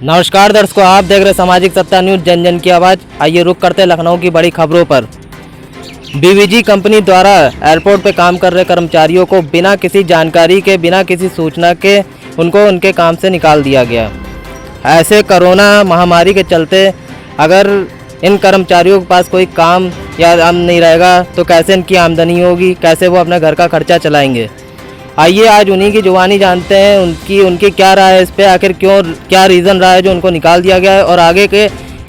नमस्कार दर्शकों, आप देख रहे सामाजिक सत्ता न्यूज जन जन की आवाज़। आइए रुक करते लखनऊ की बड़ी खबरों पर। बीवीजी कंपनी द्वारा एयरपोर्ट पर काम कर रहे कर्मचारियों को बिना किसी जानकारी के, बिना किसी सूचना के उनको उनके काम से निकाल दिया गया। ऐसे कोरोना महामारी के चलते अगर इन कर्मचारियों के पास कोई काम या नहीं रहेगा तो कैसे इनकी आमदनी होगी, कैसे वो अपने घर का खर्चा चलाएंगे। आइए आज उन्हीं की जुबानी जानते हैं उनकी क्या राय है इस पे, आखिर क्या रीज़न रहा है जो उनको निकाल दिया गया है और आगे के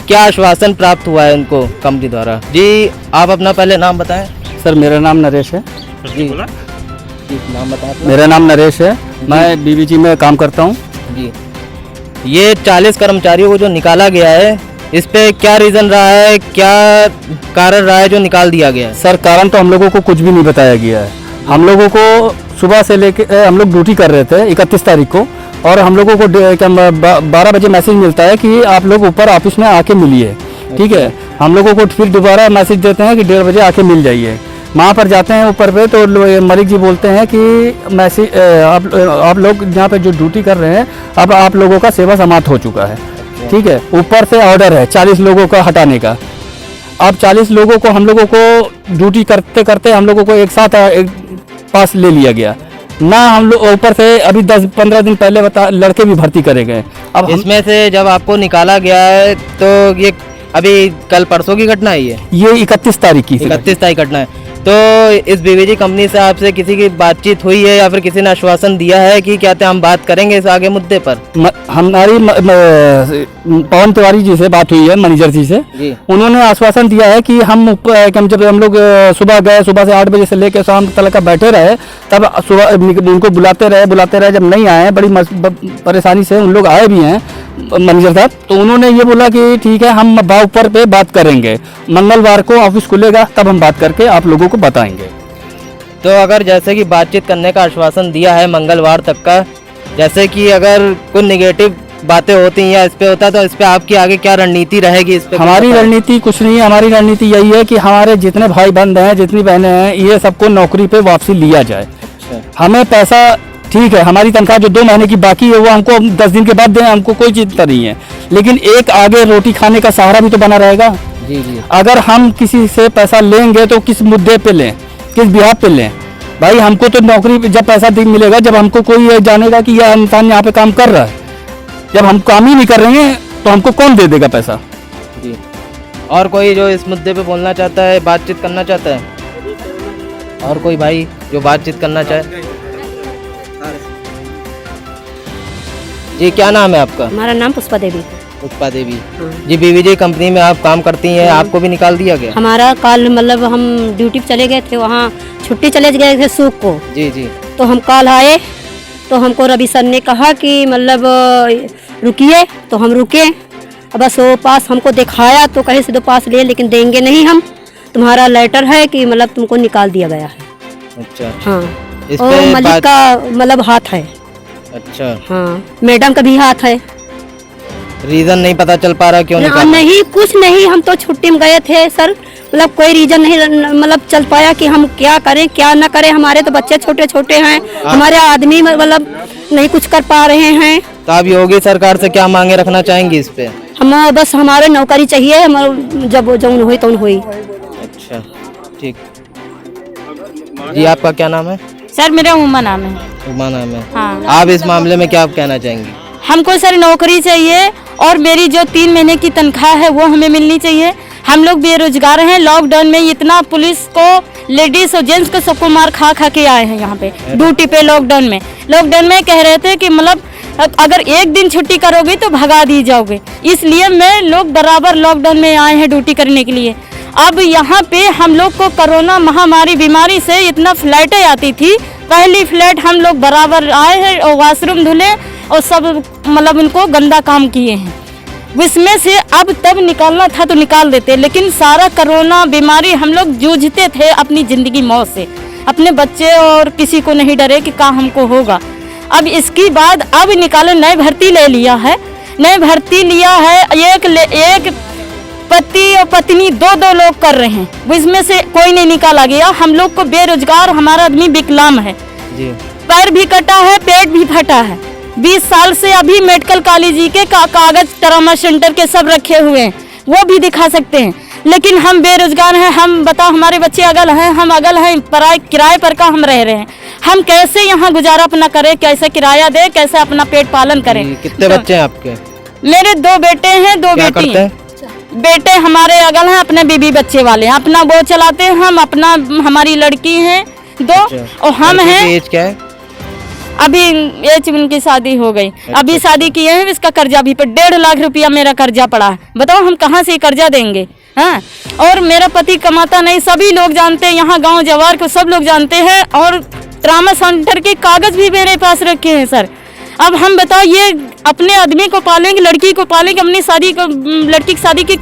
क्या आश्वासन प्राप्त हुआ है उनको कंपनी द्वारा। जी, आप अपना पहले नाम बताएं। सर मेरा नाम नरेश है। जी नाम बताएं। मेरा नाम नरेश है, मैं बीवीजी में काम करता हूँ। जी, ये 40 कर्मचारियों को जो निकाला गया है इस पे क्या रीज़न रहा है, क्या कारण रहा है जो निकाल दिया गया है? सर कारण तो हम लोगों को कुछ भी नहीं बताया गया है। हम लोगों को सुबह से लेके हम लोग ड्यूटी कर रहे थे 31 तारीख को, और हम लोगों को 12 बजे मैसेज मिलता है कि आप लोग ऊपर ऑफिस में आके मिलिए। ठीक है, हम लोगों को फिर दोबारा मैसेज देते हैं कि 1:30 बजे आके मिल जाइए। वहाँ पर जाते हैं ऊपर पे तो मलिक जी बोलते हैं कि मैसेज आप लोग यहाँ पे जो ड्यूटी कर रहे हैं अब आप लोगों का सेवा समाप्त हो चुका है। ठीक है, ऊपर से ऑर्डर है 40 लोगों का हटाने का। अब 40 लोगों को हम लोगों को ड्यूटी करते करते हम लोगों को एक साथ पास ले लिया गया ना। हम लोग ऊपर से अभी 10-15 दिन पहले लड़के भी भर्ती करे गए। अब इसमें से जब आपको निकाला गया है तो ये अभी कल परसों की घटना है? ये 31 तारीख की 31 तारीख घटना है। तो इस बीवीजी कंपनी से आपसे किसी की बातचीत हुई है या फिर किसी ने आश्वासन दिया है कि क्या हम बात करेंगे इस आगे मुद्दे पर? हमारी पवन तिवारी जी से बात हुई है, मैनेजर जी से। उन्होंने आश्वासन दिया है कि जब हम लोग सुबह गए, सुबह से 8 बजे से लेकर शाम तक बैठे रहे, तब सुबह उनको बुलाते रहे। जब नहीं आए, बड़ी परेशानी से उन लोग आए भी हैं मैनेजर साहब, तो उन्होंने ये बोला कि ठीक है हम ऊपर पे बात करेंगे, मंगलवार को ऑफिस खुलेगा तब हम बात करके आप लोगों को बताएंगे। तो अगर जैसे कि बातचीत करने का आश्वासन दिया है मंगलवार तक का, जैसे कि अगर कोई नेगेटिव बातें होती हैं या इस पे होता है तो इस पे आपकी आगे क्या रणनीति रहेगी? इस पे हमारी रणनीति कुछ नहीं है। हमारी रणनीति यही है कि हमारे जितने भाई बंद हैं, जितनी बहनें हैं, ये सबको नौकरी पे वापसी लिया जाए। हमें पैसा ठीक है, हमारी तनख्वाह जो 2 महीने की बाकी है वो हमको 10 दिन के बाद दें, हमको कोई चिंता नहीं है, लेकिन एक आगे रोटी खाने का सहारा भी तो बना रहेगा। जी। अगर हम किसी से पैसा लेंगे तो किस मुद्दे पे लें, किस बिहाफ पे लें? भाई हमको तो नौकरी जब पैसा मिलेगा जब हमको कोई जानेगा कि यह इंसान यहाँ पे काम कर रहा है। जब हम काम ही नहीं कर रहे हैं तो हमको कौन दे देगा पैसा? जी। और कोई जो इस मुद्दे पे बोलना चाहता है, बातचीत करना चाहता है? और कोई भाई जो बातचीत करना चाहे? जी, क्या नाम है आपका? हमारा नाम पुष्पा देवी। पुष्पा देवी। जी, बीवीजी कंपनी में आप काम करती हैं, आपको भी निकाल दिया गया? हमारा कल मतलब हम ड्यूटी पे चले गए थे, वहाँ छुट्टी चले गए थे सूख को। जी। तो हम कल आए तो हमको रवि सर ने कहा कि मतलब रुकिए, तो हम रुके। बस वो पास हमको दिखाया तो कहीं से 2 पास लिए, लेकिन देंगे नहीं हम, तुम्हारा लेटर है कि मतलब तुमको निकाल दिया गया है। अच्छा। हाँ, इस और पे मलिक का मतलब हाथ है। अच्छा। हाँ, मैडम का भी हाथ है। रीजन नहीं पता चल पा रहा क्यों निकाला? नहीं, कुछ नहीं, हम तो छुट्टी में गए थे सर, मतलब कोई रीजन नहीं मतलब चल पाया कि हम क्या करें क्या ना करें। हमारे तो बच्चे छोटे छोटे हैं, हमारे आदमी मतलब नहीं कुछ कर पा रहे हैं। तो आप योगी सरकार से क्या मांगे रखना चाहेंगी इस पे? हम बस हमारे नौकरी चाहिए, जब जौन हुई तौन हुई। अच्छा, ठीक। जी, आपका क्या नाम है? सर मेरा उमा नाम है। उमा नाम है। हाँ। आप इस मामले में क्या कहना चाहेंगी? हमको सर नौकरी चाहिए और मेरी जो 3 महीने की तनख्वाह है वो हमें मिलनी चाहिए। हम लोग बेरोजगार हैं। लॉकडाउन में इतना पुलिस को, लेडीज और जेंट्स को सबको मार खा के आए हैं यहाँ पे ड्यूटी पे। लॉकडाउन में कह रहे थे कि मतलब अगर 1 दिन छुट्टी करोगे तो भगा दी जाओगे, इसलिए मैं लोग बराबर लॉकडाउन में आए हैं ड्यूटी करने के लिए। अब यहाँ पे हम लोग को कोरोना महामारी बीमारी से इतना फ्लाइटें आती थी, पहली फ्लाइट हम लोग बराबर आए हैं और वॉशरूम धुले और सब मतलब उनको गंदा काम किए हैं। इसमें से अब तब निकालना था तो निकाल देते, लेकिन सारा कोरोना बीमारी हम लोग जूझते थे अपनी ज़िंदगी मौत से। अपने बच्चे और किसी को नहीं डरे कि क्या हमको होगा। अब इसके बाद अब निकाले, नए भर्ती ले लिया है, एक पति और पत्नी 2 लोग कर रहे हैं, इसमें से कोई नहीं निकाला गया। हम लोग को बेरोजगार, हमारा आदमी विकलांग है, पैर भी कटा है, पेट भी फटा है, 20 साल से अभी मेडिकल कॉलेज के कागज ट्रामा सेंटर के सब रखे हुए हैं, वो भी दिखा सकते हैं। लेकिन हम बेरोजगार हैं, हम बताओ, हमारे बच्चे अगल हैं, हम अगल हैं, किराए पर का हम रह रहे हैं। हम कैसे यहाँ गुजारा अपना करें, कैसे किराया दे, कैसे अपना पेट पालन करें। कितने बच्चे हैं आपके? मेरे 2 बेटे हैं, 2 क्या बेटी करते हैं। हैं? बेटे हमारे अगल हैं, अपने बीबी बच्चे वाले हैं, अपना वो चलाते हैं, हम अपना, हमारी लड़की है 2 और हम लड़की हैं। की एज क्या है? अभी एज उनकी शादी हो गई, अभी शादी किए हैं, इसका कर्जा भी पर 1.5 लाख रुपया मेरा कर्जा पड़ा है। बताओ हम कहाँ से कर्जा देंगे? हाँ, और मेरा पति कमाता नहीं, सभी लोग जानते हैं, यहाँ गांव जवार को सब लोग जानते हैं। और ट्रामा सेंटर के कागज भी मेरे पास रखे हैं सर। अब हम बताओ, ये अपने आदमी को पालेंगे, लड़की को पालेंगे, अपनी शादी को, लड़की की शादी की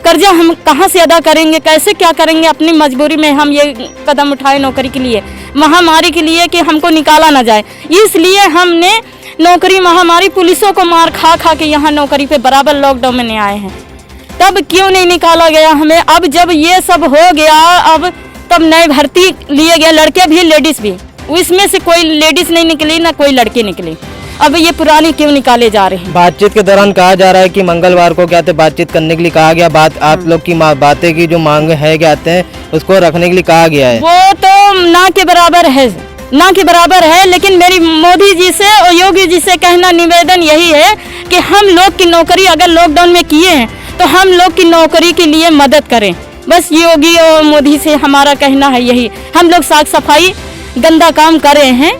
कर्जा हम कहाँ से अदा करेंगे, कैसे क्या करेंगे? अपनी मजबूरी में हम ये कदम उठाए नौकरी के लिए, महामारी के लिए, कि हमको निकाला ना जाए। इसलिए हमने नौकरी, महामारी, पुलिसों को मार खा खा के यहाँ नौकरी पे बराबर लॉकडाउन में आए हैं। तब क्यों नहीं निकाला गया हमें? अब जब ये सब हो गया, अब तब नए भर्ती लिए गए, लड़के भी लेडीज भी, इसमें से कोई लेडीज नहीं निकली ना कोई लड़के निकले। अब ये पुरानी क्यों निकाले जा रहे हैं? बातचीत के दौरान कहा जा रहा है कि मंगलवार को क्या थे बातचीत करने के लिए कहा गया, बात आप लोग की बातें की जो मांग है क्या आते हैं उसको रखने के लिए कहा गया है। वो तो ना के बराबर है, ना के बराबर है। लेकिन मेरी मोदी जी से और योगी जी से कहना, निवेदन यही है कि हम लोग की नौकरी अगर लॉकडाउन में किए हैं तो हम लोग की नौकरी के लिए मदद करें। बस योगी और मोदी से हमारा कहना है यही। हम लोग साफ सफाई गंदा काम कर रहे हैं,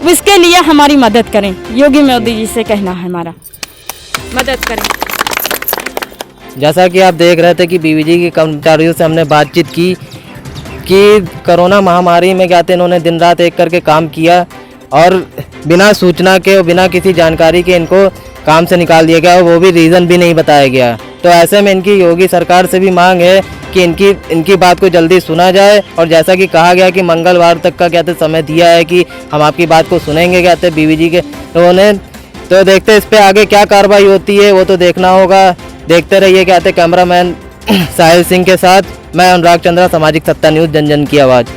इसके लिए हमारी मदद करें। योगी मोदी जी से कहना है हमारा, मदद करें। जैसा कि आप देख रहे थे कि बीवीजी के कर्मचारियों से हमने बातचीत की कि कोरोना महामारी में क्या थे, इन्होंने दिन रात एक करके काम किया और बिना सूचना के और बिना किसी जानकारी के इनको काम से निकाल दिया गया और वो भी रीज़न भी नहीं बताया गया। तो ऐसे में इनकी योगी सरकार से भी मांग है कि इनकी बात को जल्दी सुना जाए। और जैसा कि कहा गया कि मंगलवार तक का क्या थे समय दिया है कि हम आपकी बात को सुनेंगे क्या थे बीवीजी के लोगों ने। तो देखते इस पर आगे क्या कार्रवाई होती है वो तो देखना होगा। देखते रहिए क्या थे। कैमरामैन साहिल सिंह के साथ मैं अनुराग चंद्रा, सामाजिक सत्ता न्यूज़, जन जन की आवाज़।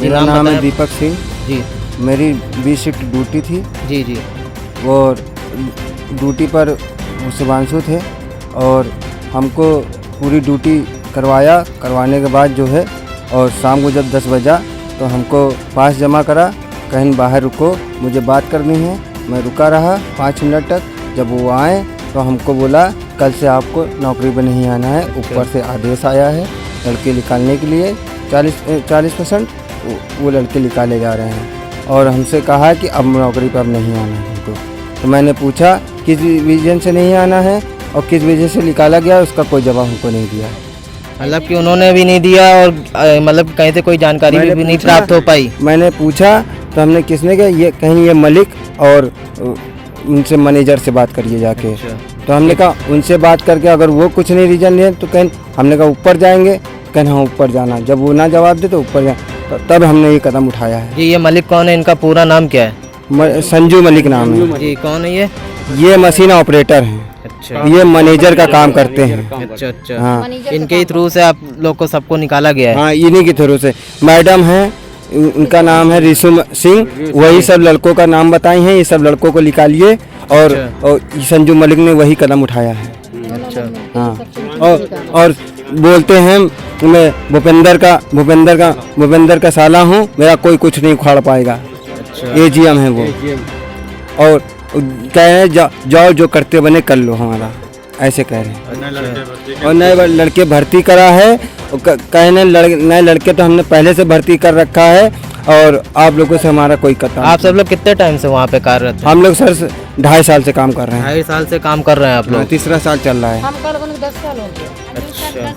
मेरा नाम है दीपक सिंह जी। मेरी 20 शिफ्ट ड्यूटी थी जी जी। और ड्यूटी पर शुभांशु थे और हमको पूरी ड्यूटी करवाने के बाद जो है, और शाम को जब 10 बजा तो हमको पास जमा करा, कहीं बाहर रुको, मुझे बात करनी है। मैं रुका रहा 5 मिनट तक। जब वो आए तो हमको बोला कल से आपको नौकरी पर नहीं आना है। ऊपर से आदेश आया है लड़के निकालने के लिए, 40% वो लड़के निकाले जा रहे हैं। और हमसे कहा कि अब नौकरी पर अब नहीं आना है हमको। तो मैंने पूछा किस रीजन से नहीं आना है और किस वजह से निकाला गया, उसका कोई जवाब हमको नहीं दिया। मतलब कि उन्होंने भी नहीं दिया और मतलब कहीं से कोई जानकारी भी नहीं प्राप्त हो पाई। मैंने पूछा तो हमने किसने कहा, ये कहीं ये मलिक और उनसे मैनेजर से बात करिए जाके। तो हमने कहा उनसे बात करके अगर वो कुछ नहीं रीजन दिए तो कहीं, हमने कहा ऊपर जाएंगे, कहीं हाँ ऊपर जाना। जब वो ना जवाब दे तो ऊपर जाए, तब हमने ये कदम उठाया है। जी, ये मलिक कौन है? इनका पूरा नाम क्या है? संजू मलिक नाम है जी। कौन है ये? ये मशीन ऑपरेटर हैं। अच्छा। ये मैनेजर का काम करते हैं। अच्छा अच्छा। हाँ इनके ही थ्रू से आप लोग को सबको निकाला गया है? हाँ, इन्हीं के थ्रू से। मैडम हैं, उनका नाम है रिशु सिंह, वही सब लड़कों का नाम बताई हैं। ये सब लड़कों को निकालिए और संजू मलिक ने वही कदम उठाया है। अच्छा। हाँ, और बोलते हैं मैं भूपेंद्र का साला हूँ, मेरा कोई कुछ नहीं उखाड़ पाएगा। अच्छा। AGM है वो। और कह रहे हैं जाओ जो करते बने कर लो हमारा, ऐसे कह रहे हैं। और नए लड़के भर्ती करा है। कहने नए लड़के तो हमने पहले से भर्ती कर रखा है और आप लोगों से हमारा कोई कतरा। आप सब लोग कितने टाइम से वहाँ पे कार्यरत हैं? हम लोग सर 2.5 साल से काम कर रहे हैं। 2.5 साल से काम कर रहे हैं आप लोग? 3रा साल चल रहा है। अच्छा।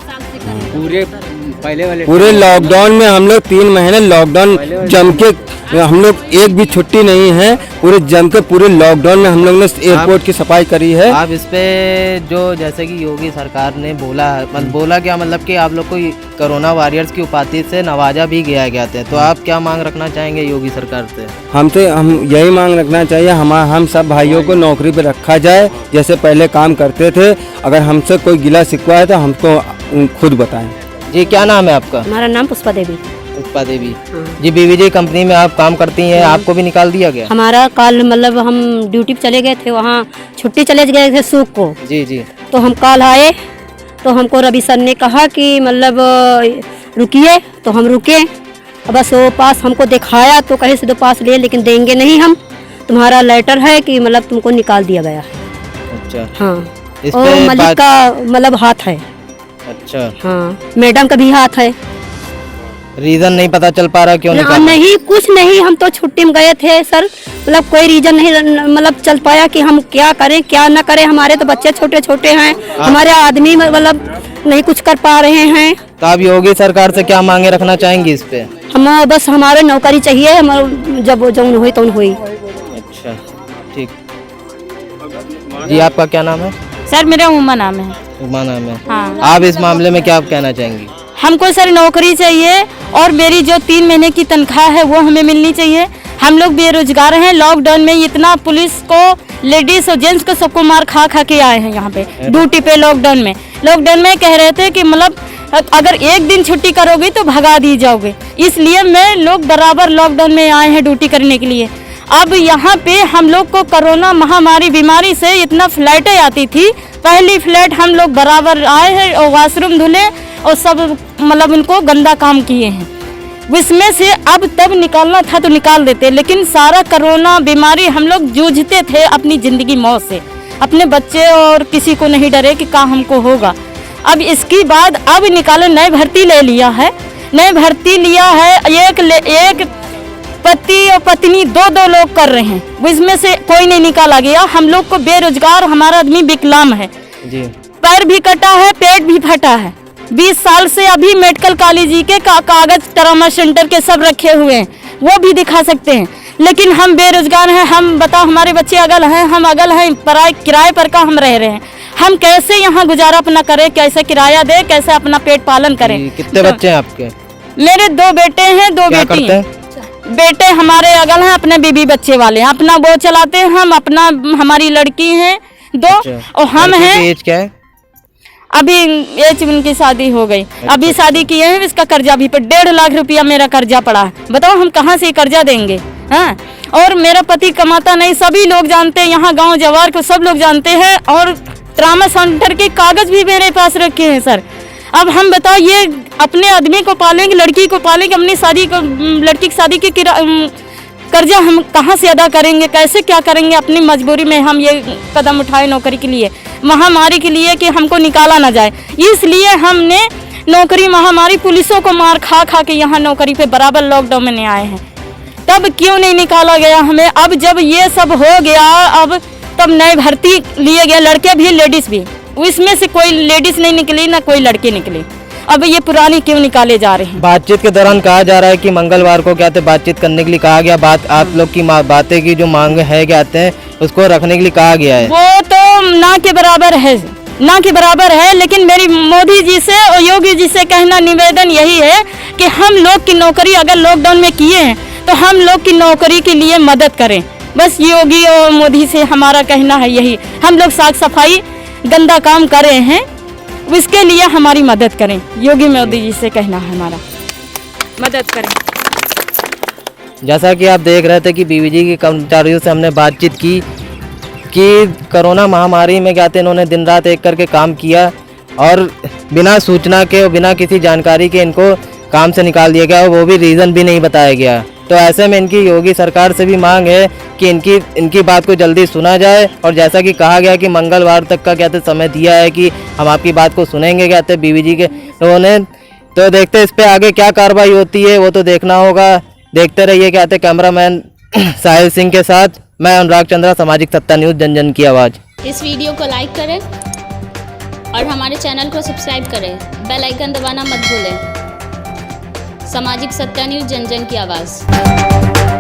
पूरे लॉकडाउन में हम लोग 3 महीने लॉकडाउन जम के, हम लोग एक भी छुट्टी नहीं है, पूरे जम के पूरे लॉकडाउन में हम लोग ने एयरपोर्ट की सफाई करी है। आप इस पे जो जैसे कि योगी सरकार ने बोला है, बोला क्या मतलब कि आप लोग को कोरोना वॉरियर्स की उपाधि से नवाजा भी गया था, तो आप क्या मांग रखना चाहेंगे योगी सरकार से? हम यही मांग रखना चाहिए, हम सब भाइयों को नौकरी पे रखा जाए जैसे पहले काम करते थे। अगर हमसे कोई गिला शिकवा है तो हमको खुद बताएं। जी, क्या नाम है आपका? हमारा नाम पुष्पा देवी। पुष्पा देवी जी, बीवीजी कंपनी में आप काम करती हैं, आपको भी निकाल दिया गया? हमारा कल मतलब हम ड्यूटी पे चले गए थे, वहाँ छुट्टी चले गए थे सूख को। जी जी। तो हम कल आए तो हमको रवि सर ने कहा कि मतलब रुकिए, तो हम रुके। बस वो पास हमको दिखाया तो कहे से 2 पास ले, लेकिन देंगे नहीं हम, तुम्हारा लेटर है कि मतलब तुमको निकाल दिया गया है। अच्छा। हाँ, इस और पे मलिक का मतलब हाथ है। अच्छा। हाँ, मैडम का भी हाथ है। रीजन नहीं पता चल पा रहा क्यों निकाला? नहीं, कुछ नहीं, हम तो छुट्टी में गए थे सर, मतलब कोई रीजन नहीं मतलब चल पाया कि हम क्या करें क्या ना करें। हमारे तो बच्चे छोटे छोटे हैं, हमारे आदमी मतलब नहीं कुछ कर पा रहे हैं। तो आप योगी सरकार से क्या मांगे रखना चाहेंगी इस पे? हम बस हमारे नौकरी चाहिए, हम जब जौन हुई तौन हुई। अच्छा, ठीक जी। आपका क्या नाम है? सर मेरा उमा नाम है। उमा नाम है। हाँ। आप इस मामले में क्या कहना चाहेंगी? हमको सर नौकरी चाहिए और मेरी जो 3 महीने की तनख्वाह है वो हमें मिलनी चाहिए। हम लोग बेरोजगार हैं। लॉकडाउन में इतना पुलिस को, लेडीज और जेंट्स को सबको मार खा खा के आए हैं यहाँ पे ड्यूटी पे। लॉकडाउन में कह रहे थे कि मतलब अगर एक दिन छुट्टी करोगे तो भगा दी जाओगे, इसलिए मैं लोग बराबर लॉकडाउन में आए हैं ड्यूटी करने के लिए। अब यहाँ पे हम लोग को कोरोना महामारी बीमारी से इतना फ्लाइटें आती थी, पहली फ्लाइट हम लोग बराबर आए हैं और वॉशरूम धुले और सब मतलब उनको गंदा काम किए हैं। इसमें से अब तब निकालना था तो निकाल देते, लेकिन सारा कोरोना बीमारी हम लोग जूझते थे अपनी ज़िंदगी मौत से। अपने बच्चे और किसी को नहीं डरे कि क्या हमको होगा। अब इसके बाद अब निकाले, नए भर्ती ले लिया है, नए भर्ती लिया है। एक पति और पत्नी 2-2 लोग कर रहे हैं, इसमें से कोई नहीं निकाला गया। हम लोग को बेरोजगार, हमारा आदमी विकलांग है जी। पैर भी कटा है, पेट भी फटा है। 20 साल से अभी मेडिकल कॉलेज के कागज ट्रामा सेंटर के सब रखे हुए हैं, वो भी दिखा सकते हैं, लेकिन हम बेरोजगार हैं। हम बताओ, हमारे बच्चे अगल हैं, हम अगल हैं, किराए पर का हम रह रहे हैं। हम कैसे यहाँ गुजारा अपना करें, कैसे किराया दे, कैसे अपना पेट पालन करें? कितने बच्चे हैं आपके? मेरे 2 बेटे हैं, 2 क्या बेटी करते हैं। हैं? बेटे हमारे अगल हैं, अपने बीबी बच्चे वाले हैं, अपना वो चलाते हैं। हम अपना, हमारी लड़की है 2 और हम लड़की हैं। की एज क्या है? अभी एज उनकी शादी हो गई, अभी शादी किए हैं। इसका कर्जा भी पर 1.5 लाख रुपया मेरा कर्जा पड़ा है। बताओ हम कहाँ से कर्जा देंगे? हाँ, और मेरा पति कमाता नहीं, सभी लोग जानते हैं, यहाँ गांव जवार को सब लोग जानते हैं। और ट्रामा सेंटर के कागज भी मेरे पास रखे हैं सर। अब हम बताओ, ये अपने आदमी को पालेंगे, लड़की को पालेंगे, अपनी शादी को, लड़की की शादी की कर्जा हम कहाँ से अदा करेंगे, कैसे क्या करेंगे? अपनी मजबूरी में हम ये कदम उठाए नौकरी के लिए, महामारी के लिए, कि हमको निकाला ना जाए। इसलिए हमने नौकरी, महामारी, पुलिसों को मार खा खा के यहाँ नौकरी पे बराबर लॉकडाउन में आए हैं। तब क्यों नहीं निकाला गया हमें? अब जब ये सब हो गया, अब तब नए भर्ती लिए गए, लड़के भी लेडीज भी, इसमें से कोई लेडीज नहीं निकली ना कोई लड़के निकले। अब ये पुरानी क्यों निकाले जा रहे हैं? बातचीत के दौरान कहा जा रहा है कि मंगलवार को क्या बातचीत करने के लिए कहा गया। बात आप लोग की बातें की जो मांग है कहते हैं उसको रखने के लिए कहा गया है। वो तो ना के बराबर है, ना के बराबर है। लेकिन मेरी मोदी जी से और योगी जी से कहना, निवेदन यही है कि हम लोग की नौकरी अगर लॉकडाउन में किए हैं तो हम लोग की नौकरी के लिए मदद करें। बस योगी और मोदी से हमारा कहना है यही। हम लोग साफ सफाई गंदा काम कर रहे हैं, इसके लिए हमारी मदद करें। योगी मोदी जी से कहना है हमारा, मदद करें। जैसा कि आप देख रहे थे कि बीवीजी के कर्मचारियों से हमने बातचीत की कि कोरोना महामारी में कहते इन्होंने दिन रात एक करके काम किया और बिना सूचना के और बिना किसी जानकारी के इनको काम से निकाल दिया गया, और वो भी रीज़न भी नहीं बताया गया। तो ऐसे में इनकी योगी सरकार से भी मांग है कि इनकी बात को जल्दी सुना जाए। और जैसा कि कहा गया कि मंगलवार तक का कहते समय दिया है कि हम आपकी बात को सुनेंगे कहते बीवीजी के लोगों ने। तो देखते इस पे आगे क्या कार्रवाई होती है वो तो देखना होगा। देखते रहिए कहते कैमरामैन साहिल सिंह के साथ मैं अनुराग चंद्रा, सामाजिक सत्ता न्यूज़, जन जन की आवाज़। इस वीडियो को लाइक करें और हमारे चैनल को सब्सक्राइब करें। बेल आइकन दबाना मत भूलें। सामाजिक सत्ता न्यूज़, जन जन की आवाज़।